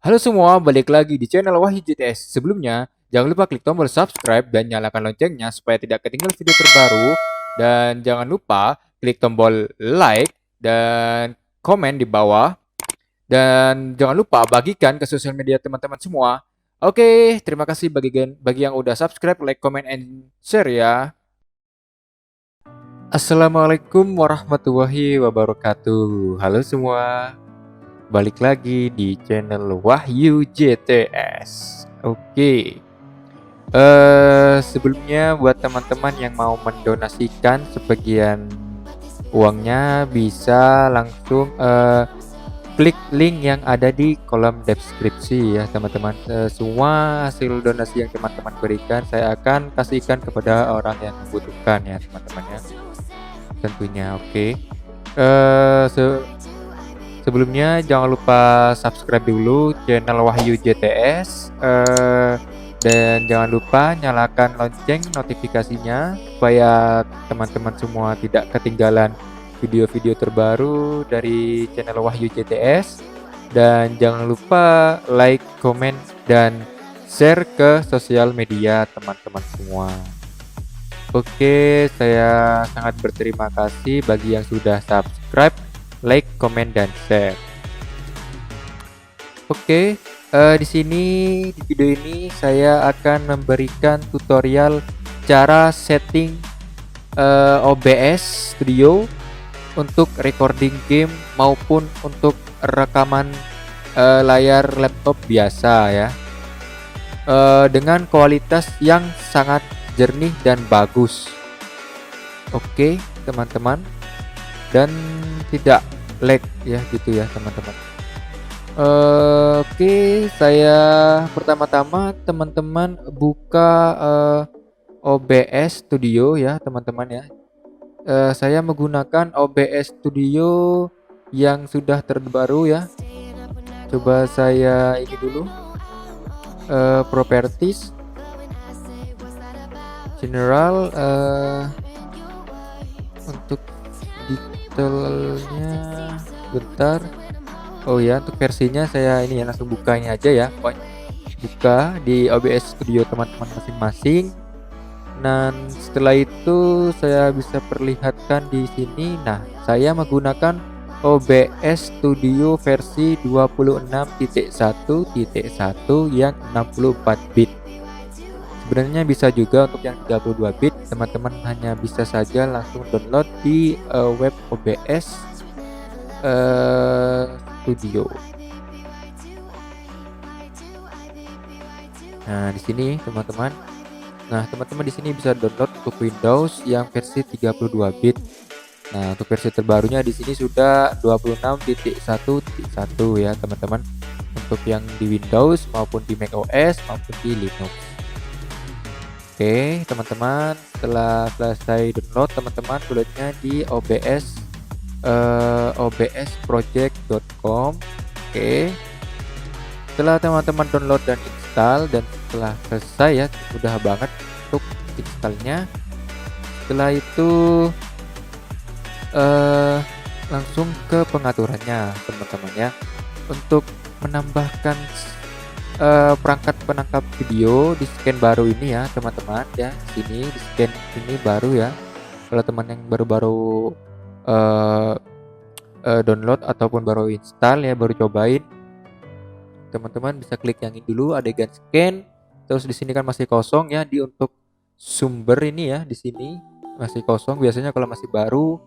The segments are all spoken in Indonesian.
Halo semua, balik lagi di channel Wahyu JTS. Sebelumnya, jangan lupa klik tombol subscribe dan nyalakan loncengnya supaya tidak ketinggalan video terbaru. Dan jangan lupa klik tombol like dan komen di bawah. Dan jangan lupa bagikan ke sosial media teman-teman semua. Oke, terima kasih bagi yang udah subscribe, like, comment, and share ya. Assalamualaikum warahmatullahi wabarakatuh. Halo semua. Balik lagi di channel Wahyu JTS. Oke. Sebelumnya buat teman-teman yang mau mendonasikan sebagian uangnya bisa langsung klik link yang ada di kolom deskripsi ya teman-teman. Semua hasil donasi yang teman-teman berikan saya akan kasihkan kepada orang yang membutuhkan ya teman-teman ya. Tentunya oke. Eh, se- Sebelumnya jangan lupa subscribe dulu channel Wahyu JTS dan jangan lupa nyalakan lonceng notifikasinya supaya teman-teman semua tidak ketinggalan video-video terbaru dari channel Wahyu JTS dan jangan lupa like, komen dan share ke sosial media teman-teman semua. Oke, saya sangat berterima kasih bagi yang sudah subscribe, like, komen, dan share. Oke, di sini di video ini saya akan memberikan tutorial cara setting OBS Studio untuk recording game maupun untuk rekaman layar laptop biasa ya, dengan kualitas yang sangat jernih dan bagus. Oke, teman-teman, dan tidak lag ya gitu ya teman-teman. Oke, saya pertama-tama teman-teman buka OBS Studio ya teman-teman ya. Saya menggunakan OBS Studio yang sudah terbaru ya. Coba saya ini dulu, Properties, General, untuk detailnya bentar. Oh ya, untuk versinya saya ini ya langsung bukanya aja ya. Buka di OBS Studio teman-teman masing-masing. Dan setelah itu saya bisa perlihatkan di sini. Nah, saya menggunakan OBS Studio versi 26.1.1 yang 64 bit. Sebenarnya bisa juga untuk yang 32 bit. Teman-teman hanya bisa saja langsung download di web OBS Studio. Nah, di sini teman-teman. Nah, teman-teman di sini bisa download untuk Windows yang versi 32 bit. Nah, untuk versi terbarunya di sini sudah 26.1.1 ya, teman-teman. Untuk yang di Windows maupun di macOS maupun di Linux. Oke, teman-teman, setelah selesai download, teman-teman tulisnya di obsproject.com. Oke, setelah teman-teman download dan install dan setelah selesai ya, mudah banget untuk installnya. Setelah itu langsung ke pengaturannya teman-teman ya, untuk menambahkan perangkat penangkap video di scan baru ini ya teman-teman ya. Sini di scan ini baru ya, kalau teman yang baru-baru download ataupun baru install ya, baru cobain, teman-teman bisa klik yang ini dulu, adegan scan. Terus di sini kan masih kosong ya, di untuk sumber ini ya, di sini masih kosong biasanya kalau masih baru.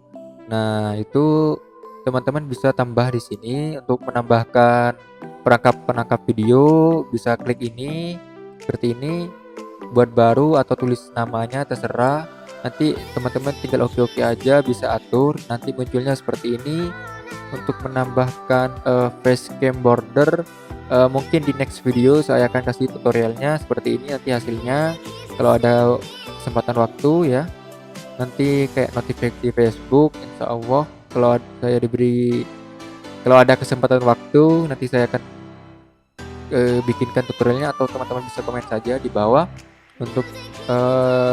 Nah, itu teman-teman bisa tambah di sini untuk menambahkan perangkat penangkap video, bisa klik ini seperti ini, buat baru atau tulis namanya terserah. Nanti teman-teman tinggal oke-oke aja, bisa atur nanti munculnya seperti ini. Untuk menambahkan facecam border, mungkin di next video saya akan kasih tutorialnya seperti ini nanti hasilnya kalau ada kesempatan waktu ya. Nanti kayak notifikasi Facebook, insya Allah kalau ada kesempatan waktu nanti saya akan bikinkan tutorialnya, atau teman-teman bisa komen saja di bawah untuk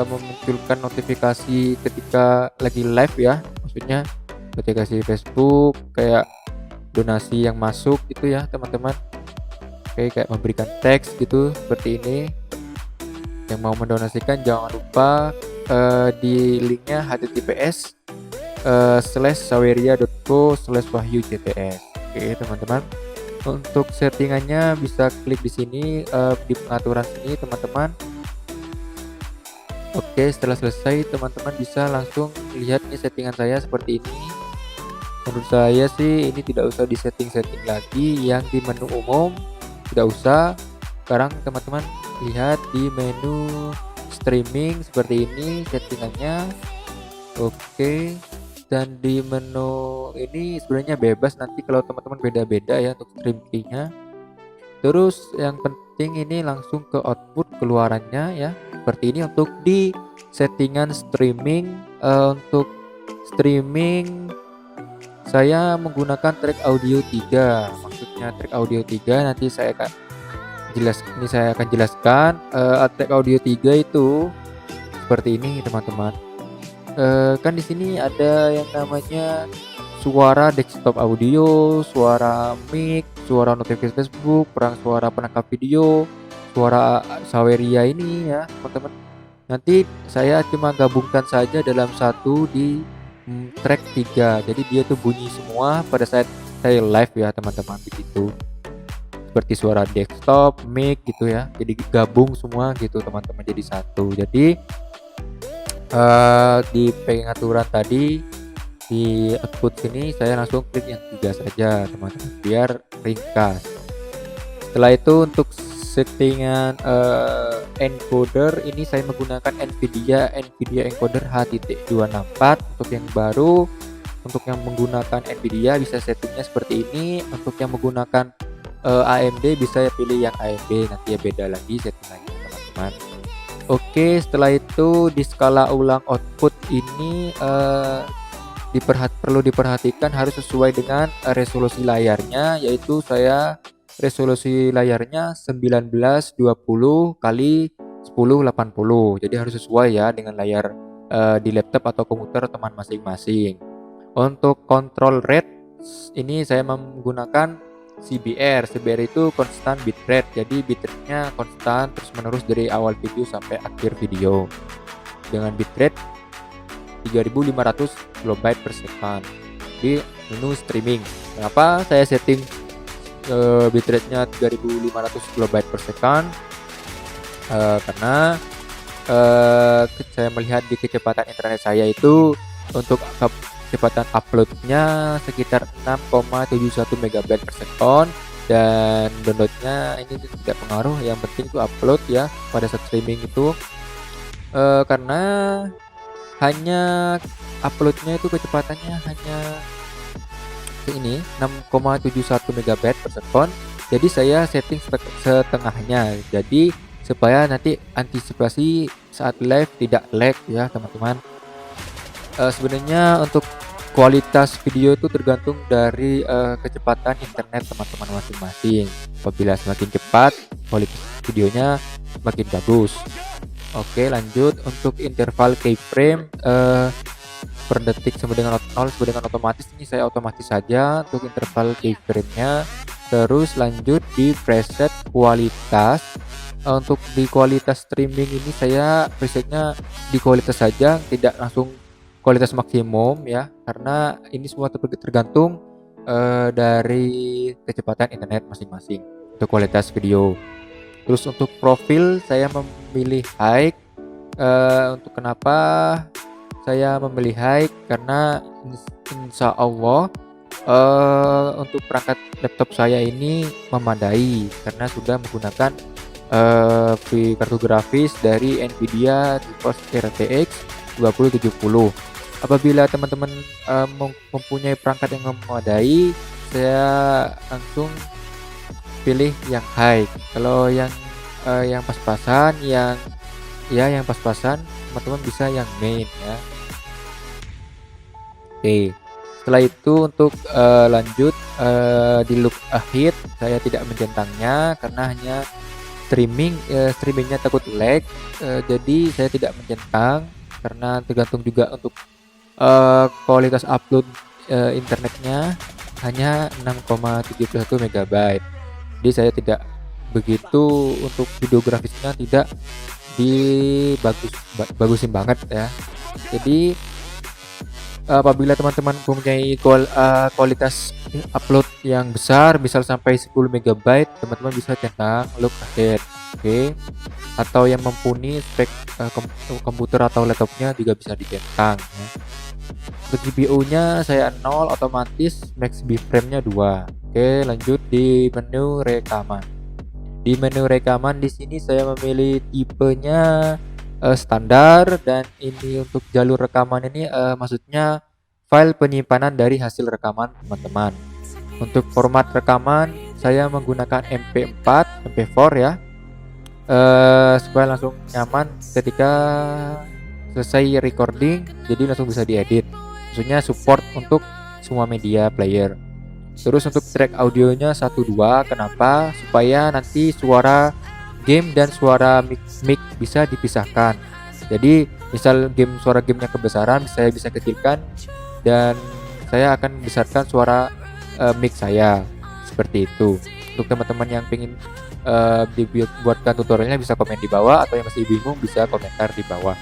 memunculkan notifikasi ketika lagi live ya, maksudnya notifikasi Facebook kayak donasi yang masuk itu ya teman-teman. Oke, kayak memberikan teks gitu seperti ini. Yang mau mendonasikan jangan lupa di linknya https://saweria.co/wahyujts. Oke teman-teman, untuk settingannya bisa klik di sini, di pengaturan sini teman-teman. Oke, setelah selesai teman-teman bisa langsung lihat nih settingan saya seperti ini. Menurut saya sih ini tidak usah di setting-setting lagi, yang di menu umum tidak usah. Sekarang teman-teman lihat di menu streaming seperti ini settingannya. Oke, dan di menu ini sebenarnya bebas, nanti kalau teman-teman beda-beda ya untuk streamingnya. Terus yang penting ini langsung ke output keluarannya ya seperti ini. Untuk di settingan streaming, untuk streaming saya menggunakan track audio 3. Maksudnya track audio 3 nanti saya akan jelaskan. Track audio 3 itu seperti ini teman-teman. Kan di sini ada yang namanya suara desktop audio, suara mic, suara notifikasi Facebook, perang suara penangkap video, suara Saweria ini ya teman-teman. Nanti saya cuma gabungkan saja dalam satu di track 3. Jadi dia tuh bunyi semua pada saat saya live ya teman-teman, begitu. Seperti suara desktop, mic gitu ya. Jadi gabung semua gitu teman-teman jadi satu. Jadi di pengaturan tadi di output sini saya langsung klik yang 3 saja teman-teman biar ringkas. Setelah itu untuk settingan encoder ini saya menggunakan Nvidia encoder H.264 untuk yang baru. Untuk yang menggunakan Nvidia bisa settingnya seperti ini. Untuk yang menggunakan AMD bisa pilih yang AMD, nanti ya beda lagi settingannya teman-teman. Oke, setelah itu di skala ulang output ini perlu diperhatikan harus sesuai dengan resolusi layarnya, yaitu saya resolusi layarnya 1920 kali 1080. Jadi harus sesuai ya dengan layar di laptop atau komputer teman masing-masing. Untuk control rate ini saya menggunakan CBR itu constant bitrate. Jadi bitrate-nya konstan terus menerus dari awal video sampai akhir video dengan bitrate 3500 kilobyte per second di menu streaming. Kenapa saya setting bitrate-nya 3500 kilobyte per second? Karena saya melihat di kecepatan internet saya itu untuk kecepatan uploadnya sekitar 6,71 megabyte per second, dan downloadnya ini tidak pengaruh, yang penting itu upload ya pada saat streaming itu. Karena hanya uploadnya itu kecepatannya hanya ini 6,71 megabyte per second. Jadi saya setting setengahnya, jadi supaya nanti antisipasi saat live tidak lag ya teman-teman. Sebenarnya untuk kualitas video itu tergantung dari kecepatan internet teman-teman masing-masing. Apabila semakin cepat, kualitas videonya makin bagus. Oke, lanjut untuk interval keyframe per detik sama dengan otomatis. Ini saya otomatis saja untuk interval keyframe-nya. Terus lanjut di preset kualitas. Untuk di kualitas streaming ini saya presetnya di kualitas saja, tidak langsung kualitas maksimum ya, karena ini semua tergantung dari kecepatan internet masing-masing untuk kualitas video. Terus untuk profil saya memilih high. Untuk kenapa saya memilih high? Karena insya Allah untuk perangkat laptop saya ini memadai karena sudah menggunakan kartu grafis dari Nvidia GeForce RTX 2070. Apabila teman-teman mempunyai perangkat yang memadai, saya langsung pilih yang high. Kalau yang pas-pasan, yang pas-pasan, teman-teman bisa yang main ya. Oke, setelah itu untuk lanjut di look ahead, saya tidak mencentangnya karena hanya streamingnya takut lag, jadi saya tidak mencentang karena tergantung juga untuk kualitas upload internetnya hanya 6,71 megabyte. Jadi saya tidak begitu untuk videografisnya tidak bagusin banget ya. Jadi apabila teman-teman mempunyai kualitas upload yang besar, misal sampai 10 MB, teman-teman bisa centang look ahead, oke. Atau yang mumpuni spek komputer atau laptopnya juga bisa dicentang ya. Untuk GPU-nya saya 0, otomatis max B-frame-nya 2. Oke, lanjut di menu rekaman. Di menu rekaman di sini saya memilih tipenya standar, dan ini untuk jalur rekaman ini maksudnya file penyimpanan dari hasil rekaman teman-teman. Untuk format rekaman saya menggunakan MP4, MP4 ya, supaya langsung nyaman ketika selesai recording, jadi langsung bisa diedit. Maksudnya support untuk semua media player. Terus untuk track audionya 1-2, kenapa? Supaya nanti suara game dan suara mic bisa dipisahkan. Jadi misal suara gamenya kebesaran, saya bisa kecilkan, dan saya akan besarkan suara mic saya, seperti itu. Untuk teman-teman yang ingin dibuatkan tutorialnya bisa komen di bawah, atau yang masih bingung bisa komentar di bawah.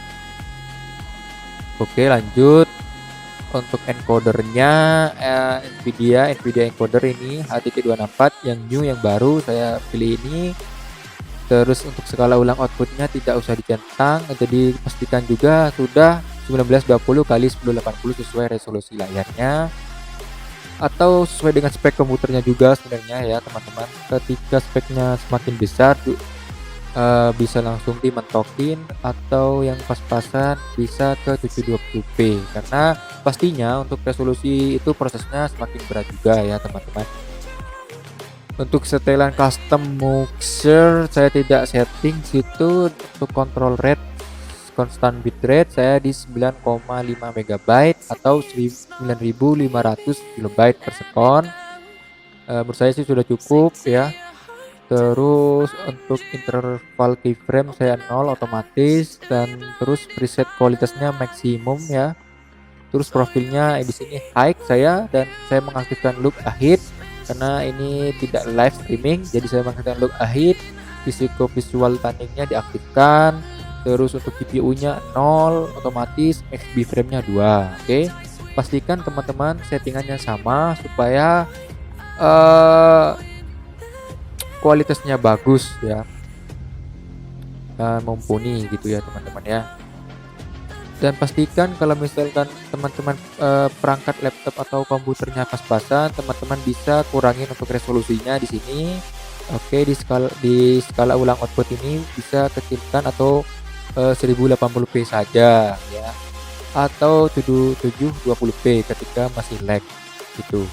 Oke, lanjut. Untuk encodernya Nvidia encoder ini H.264 yang new, yang baru, saya pilih ini. Terus untuk skala ulang outputnya tidak usah dicentang, jadi pastikan juga sudah 1920 x 1080 sesuai resolusi layarnya, atau sesuai dengan spek komputernya juga sebenarnya ya teman-teman. Ketika speknya semakin besar bisa langsung dimentokin, atau yang pas-pasan bisa ke 720p, karena pastinya untuk resolusi itu prosesnya semakin berat juga ya teman-teman. Untuk setelan custom mixer saya tidak setting situ. Untuk control rate constant bitrate saya di 9,5 MB atau 9500 KB per second. Menurut saya sih sudah cukup ya. Terus untuk interval keyframe saya 0 otomatis, dan terus preset kualitasnya maksimum ya. Terus profilnya di sini high saya, dan saya mengaktifkan look ahead karena ini tidak live streaming, jadi saya mengaktifkan look ahead. Visual tunningnya diaktifkan. Terus untuk GPU-nya 0 otomatis, max B-frame-nya 2. Oke, pastikan teman-teman settingannya sama supaya kualitasnya bagus ya, mumpuni gitu ya teman-teman ya. Dan pastikan kalau misalkan teman-teman perangkat laptop atau komputernya pas-pasan, teman-teman bisa kurangin untuk resolusinya di sini. Oke, di skala ulang output ini bisa kecilkan atau 1080p saja ya, atau 720p ketika masih lag gitu.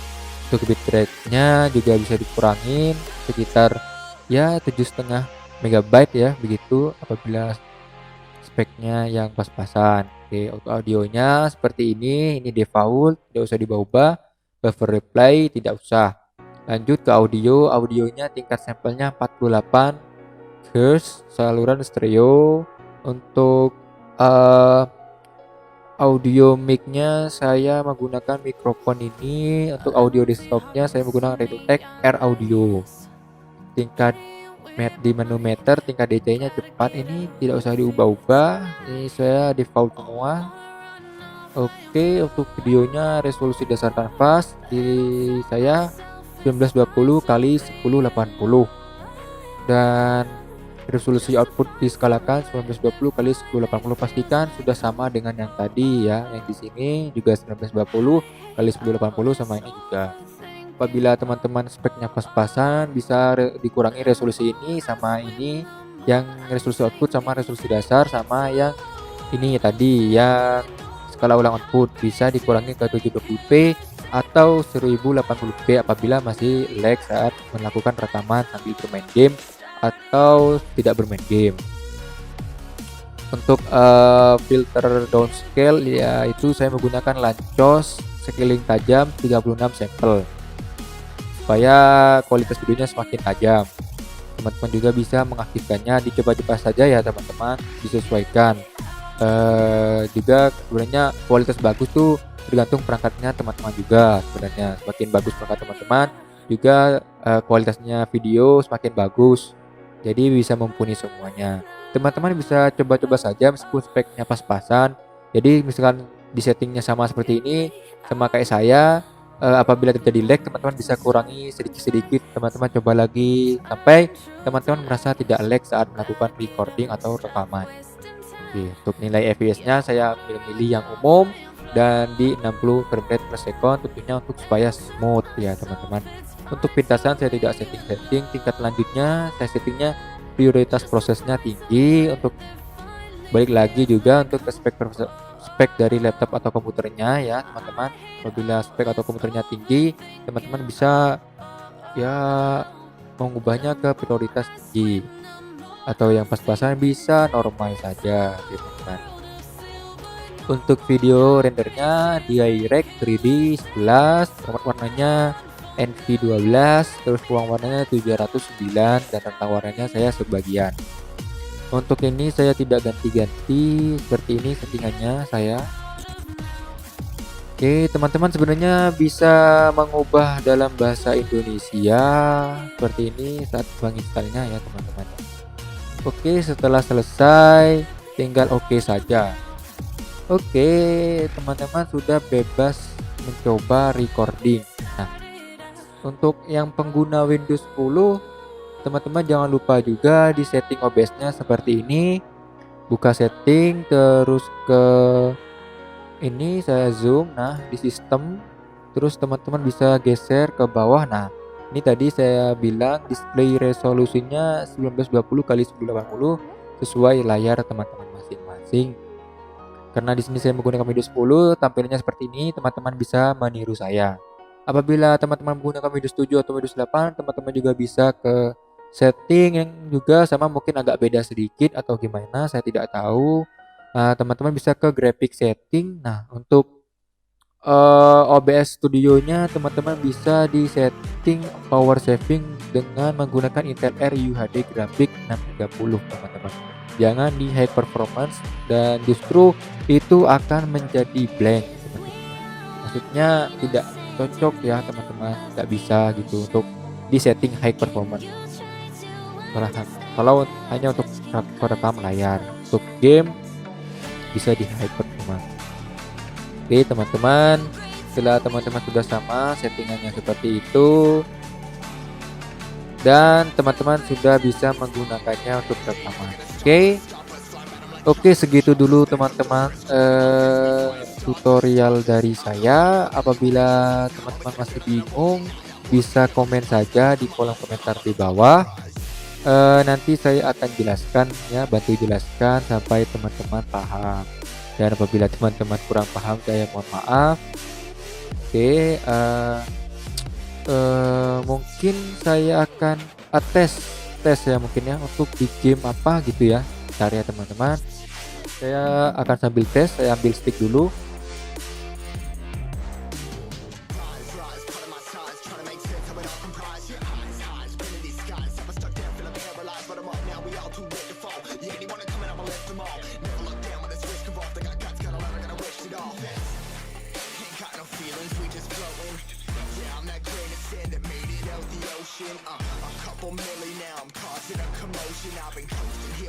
Untuk bitrate-nya juga bisa dikurangin sekitar ya 7,5 MB ya, begitu apabila speknya yang pas-pasan. Oke, untuk audionya seperti ini default, tidak usah diubah. Buffer replay tidak usah. Lanjut ke audionya tingkat sampelnya 48 Hz, saluran stereo. Untuk audio mic-nya saya menggunakan mikrofon ini. Untuk audio desktopnya saya menggunakan Redutech R Audio. Tingkat di menu meter tingkat DJ-nya cepat, ini tidak usah diubah-ubah, ini saya default semua. Oke, untuk videonya resolusi dasar kanvas di saya 1920 x 1080, dan resolusi output diskalakan 1920 x 1080. Pastikan sudah sama dengan yang tadi ya, yang di sini juga 1920 x 1080 sama ini juga. Apabila teman-teman speknya pas-pasan, bisa dikurangi resolusi ini sama ini, yang resolusi output sama resolusi dasar, sama yang ini tadi yang skala ulang output bisa dikurangi ke 720p atau 1080p apabila masih lag saat melakukan rekaman sambil bermain game atau tidak bermain game. Untuk filter downscale ya, itu saya menggunakan Lanczos scaling tajam 36 sampel supaya kualitas videonya semakin tajam. Teman-teman juga bisa mengaktifkannya, dicoba-coba saja ya teman-teman, disesuaikan. Juga sebenarnya kualitas bagus tuh tergantung perangkatnya teman-teman juga. Sebenarnya semakin bagus perangkat teman-teman juga kualitasnya video semakin bagus. Jadi bisa mumpuni semuanya. Teman-teman bisa coba-coba saja meskipun speknya pas-pasan. Jadi misalkan di settingnya sama seperti ini, sama kayak saya, apabila terjadi lag teman-teman bisa kurangi sedikit-sedikit, teman-teman coba lagi sampai teman-teman merasa tidak lag saat melakukan recording atau rekaman. Oke, untuk nilai FPS-nya saya pilih-pilih yang umum dan di 60 frame per second tentunya untuk supaya smooth ya teman-teman. Untuk pintasan saya tidak setting, tingkat lanjutnya saya settingnya prioritas prosesnya tinggi. Untuk balik lagi juga untuk ke spek dari laptop atau komputernya ya teman-teman. Apabila spek atau komputernya tinggi, teman-teman bisa ya mengubahnya ke prioritas tinggi, atau yang pas-pasan bisa normal saja gitu kan. Untuk video rendernya DirectX 3D 11, format warnanya NV12, terus ruang warnanya 709 dan rentang warnanya saya sebagian. Untuk ini saya tidak ganti-ganti, seperti ini settingannya saya. Oke, teman-teman sebenarnya bisa mengubah dalam bahasa Indonesia seperti ini saat menginstalnya ya teman-teman. Oke, setelah selesai tinggal oke saja. Oke, teman-teman sudah bebas mencoba recording. Nah, untuk yang pengguna Windows 10, teman-teman jangan lupa juga di setting OBS-nya seperti ini. Buka setting, terus ke ini saya zoom. Nah, di sistem, terus teman-teman bisa geser ke bawah. Nah, ini tadi saya bilang display resolusinya 1920 kali 1080 sesuai layar teman-teman masing-masing. Karena di sini saya menggunakan Windows 10, tampilannya seperti ini, teman-teman bisa meniru saya. Apabila teman-teman menggunakan Windows 7 atau Windows 8, teman-teman juga bisa ke setting yang juga sama, mungkin agak beda sedikit atau gimana, saya tidak tahu. Nah, teman-teman bisa ke graphic setting. Nah, untuk OBS Studionya teman-teman bisa di setting power saving dengan menggunakan Intel R UHD Graphic 630 teman-teman. Jangan di high performance dan justru itu akan menjadi blank teman-teman. Maksudnya tidak cocok ya teman-teman, tidak bisa gitu untuk di setting high performance. Kalau hanya untuk perekam layar, untuk game bisa di high performance. Oke teman-teman, setelah teman-teman sudah sama settingannya seperti itu dan teman-teman sudah bisa menggunakannya untuk rekaman. Oke, segitu dulu teman-teman tutorial dari saya. Apabila teman-teman masih bingung, bisa komen saja di kolom komentar di bawah. Nanti saya akan jelaskan ya, bantu jelaskan sampai teman-teman paham. Dan apabila teman-teman kurang paham, saya mohon maaf. Oke, mungkin saya akan tes ya mungkin ya untuk di game apa gitu ya. Bentar ya teman-teman. Saya akan sambil tes, saya ambil stick dulu.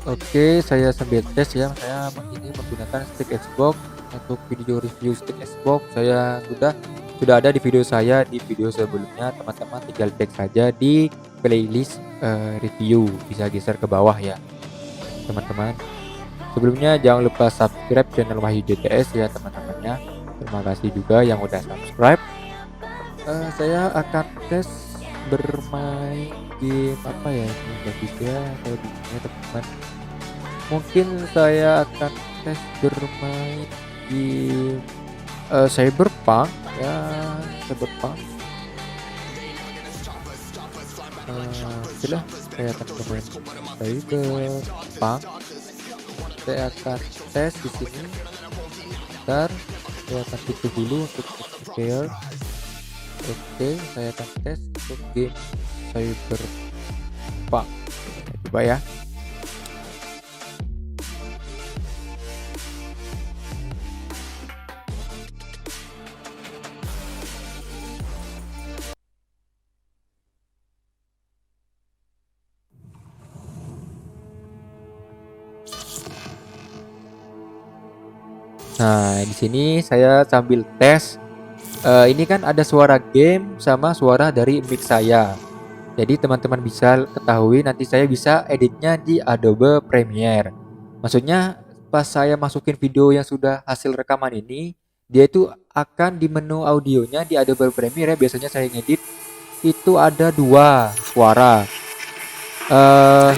Oke, saya sambil tes ya. Saya ini menggunakan stick Xbox untuk video review stick Xbox. Saya sudah ada di video saya di video sebelumnya. Teman-teman tinggal cek saja di playlist review. Bisa geser ke bawah ya, teman-teman. Sebelumnya jangan lupa subscribe channel Wahyu JTS ya teman-temannya. Terima kasih juga yang udah subscribe. Saya akan tes bermain game apa ya ini bagus ya, saya bingungnya teman-teman. Mungkin saya akan tes bermain game Cyberpunk ya, Cyberpunk. Sudah saya akan bermain Cyberpunk. Saya akan tes di sini. Ntar saya akan tutup dulu untuk share. Oke, saya akan tes untuk game Cyberpunk. Coba ya. Nah, di sini saya sambil tes. Ini kan ada suara game sama suara dari mic saya. Jadi teman-teman bisa ketahui nanti saya bisa editnya di Adobe Premiere. Maksudnya pas saya masukin video yang sudah hasil rekaman ini, dia itu akan di menu audionya di Adobe Premiere ya. Biasanya saya ngedit itu ada dua suara. Eh,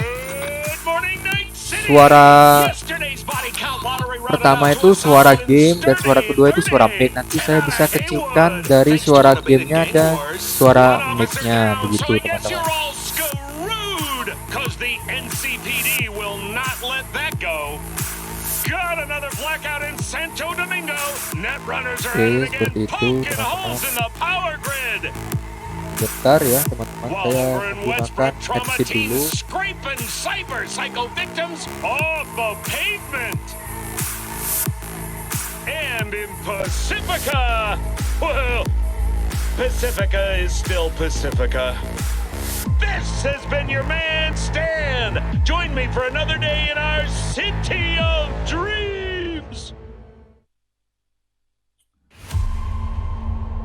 suara pertama itu suara game dan suara kedua itu suara mic. Nanti saya bisa kecilkan dari suara gamenya dan suara micnya begitu teman-teman. Oke, seperti itu teman-teman. Bentar ya teman-teman, saya menggunakan headset dulu. And in Pacifica, well, Pacifica is still Pacifica. This has been your man Stan. Join me for another day in our city of dreams.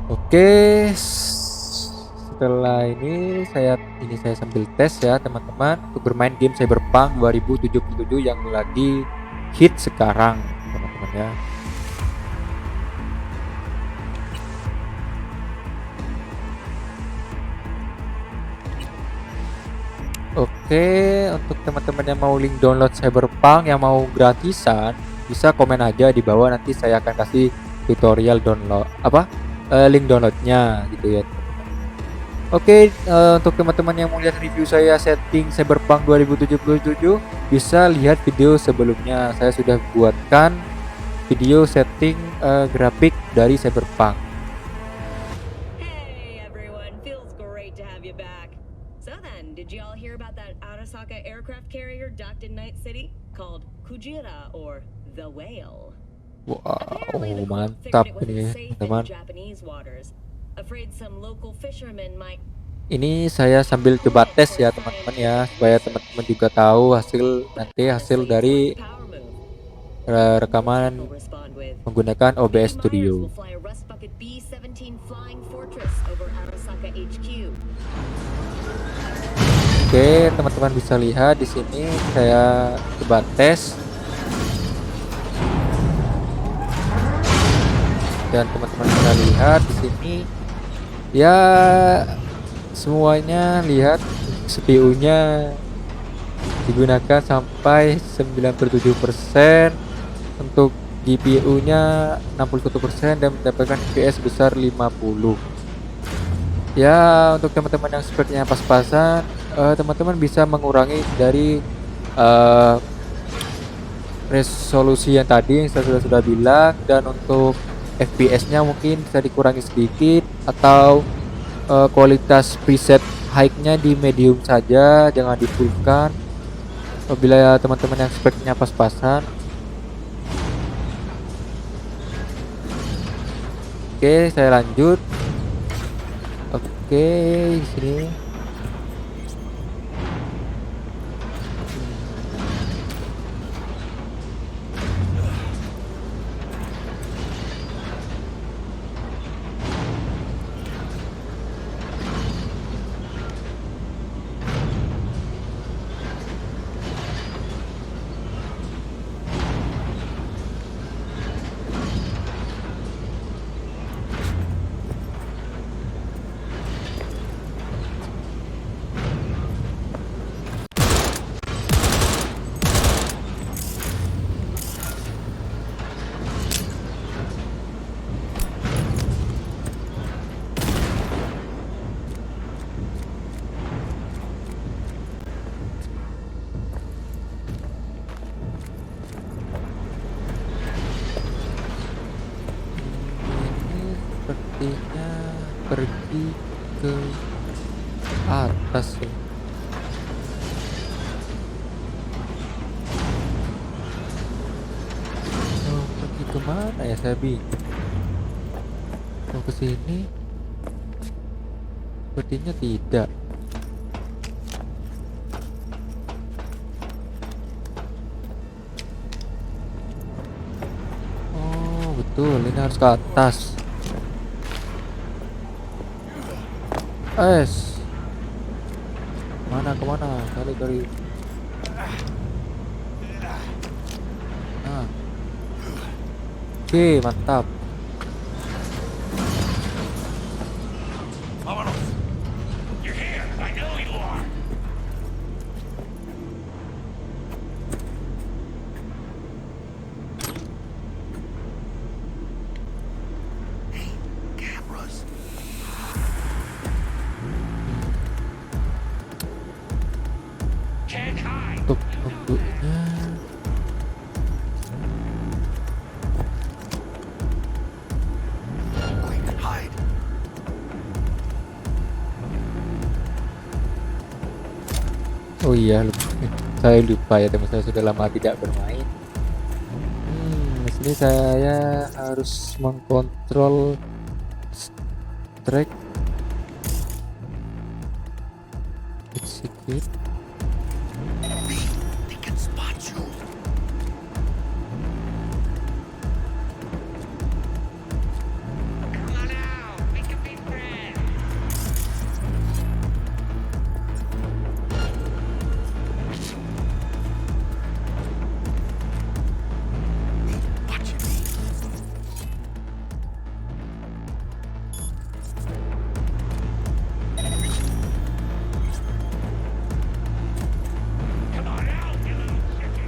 Oke, setelah ini saya sambil tes ya teman-teman untuk bermain game Cyberpunk 2077 yang lagi hit sekarang teman-teman ya. Oke, untuk teman-teman yang mau link download Cyberpunk yang mau gratisan, bisa komen aja di bawah, nanti saya akan kasih tutorial download link downloadnya gitu ya. Oke, untuk teman-teman yang mau lihat review saya setting Cyberpunk 2077, bisa lihat video sebelumnya. Saya sudah buatkan video setting grafik dari Cyberpunk. Did you all hear about that Arasaka aircraft carrier docked in Night City called Kujira or the Whale? Wow, mantap ini teman-teman. Ini saya sambil coba tes ya teman-teman ya, supaya teman-teman juga tahu hasil dari rekaman menggunakan OBS Studio. Oke, teman-teman bisa lihat di sini saya coba tes. Dan teman-teman bisa lihat di sini ya, semuanya lihat CPU-nya digunakan sampai 97%, untuk GPU-nya 61% dan mendapatkan FPS besar 50. Ya, untuk teman-teman yang sepertinya pas-pasan, teman-teman bisa mengurangi dari resolusi yang tadi yang saya sudah bilang, dan untuk FPS-nya mungkin bisa dikurangi sedikit, atau kualitas preset high-nya di medium saja, jangan di full-kan apabila teman-teman yang sepertinya pas-pasan. Oke, saya lanjut. Oke, di sini sepertinya pergi ke atas ya. Oh, pergi kemana ya, saya bingung. Mau ke sini? Sepertinya tidak. Oh, Betul, ini harus ke atas. Es. Mana kemana? Kali. Nah. Oke, mantap. You're here. I know you are. Cameras. Can't hide. Untuk bentuknya. I can hide. Oh iya, saya lupa ya teman, saya sudah lama tidak bermain. Di sini saya harus mengkontrol track, execute. They can spot you. Come on out. We can be friends. Watching me. Come on out, you little chicken.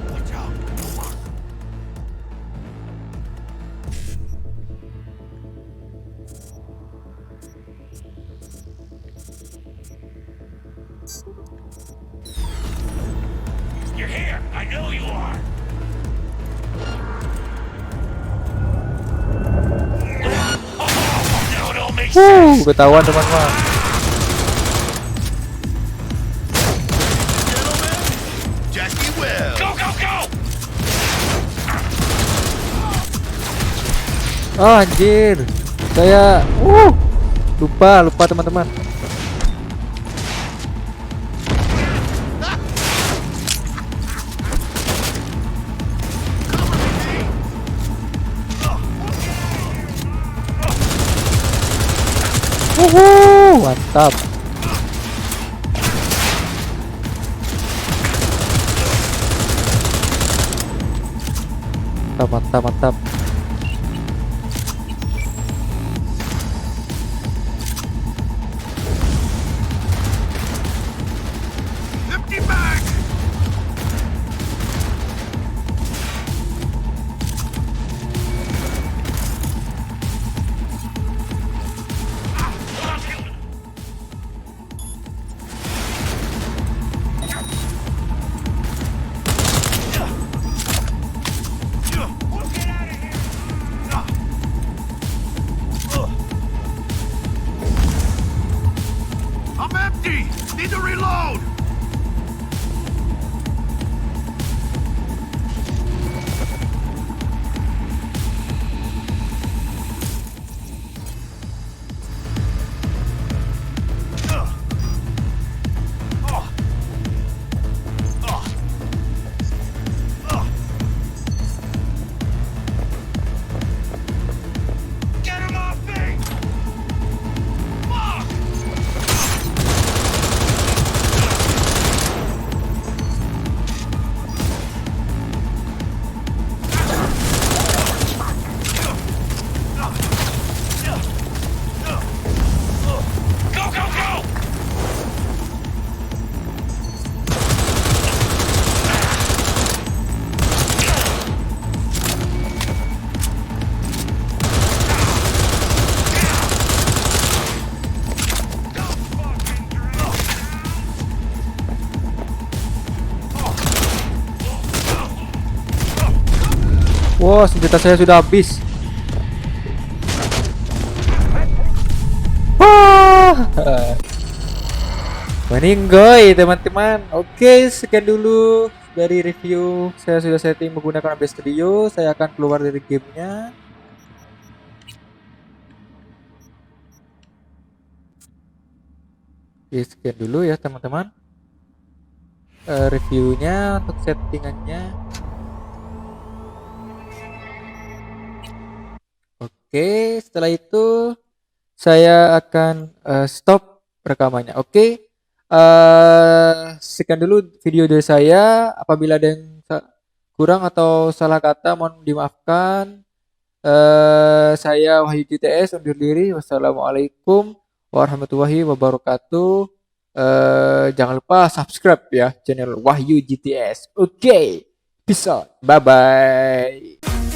Watch out. No mark. You're here. I know you are. No, don't make sense. Ketahuan teman-teman. Jackie Wells. Go, go, go. Oh, anjir. Saya lupa teman-teman. Mantap. Mantap. Empty bag. I'm empty. Need to reload. Get him off me. Go, go, go. Wow, senjata saya sudah habis. Wah. Meninggoy teman-teman. Oke, sekian dulu dari review. Saya sudah setting menggunakan OBS Studio. Saya akan keluar dari gamenya. Oke, sekian dulu ya teman-teman. Reviewnya untuk settingannya. Oke, setelah itu saya akan stop rekamannya. Oke, sekian dulu video dari saya. Apabila ada yang kurang atau salah kata, mohon dimaafkan. Saya Wahyu GTS undur diri. Wassalamualaikum warahmatullahi wabarakatuh. Jangan lupa subscribe ya channel Wahyu GTS. Oke, peace out. Bye bye.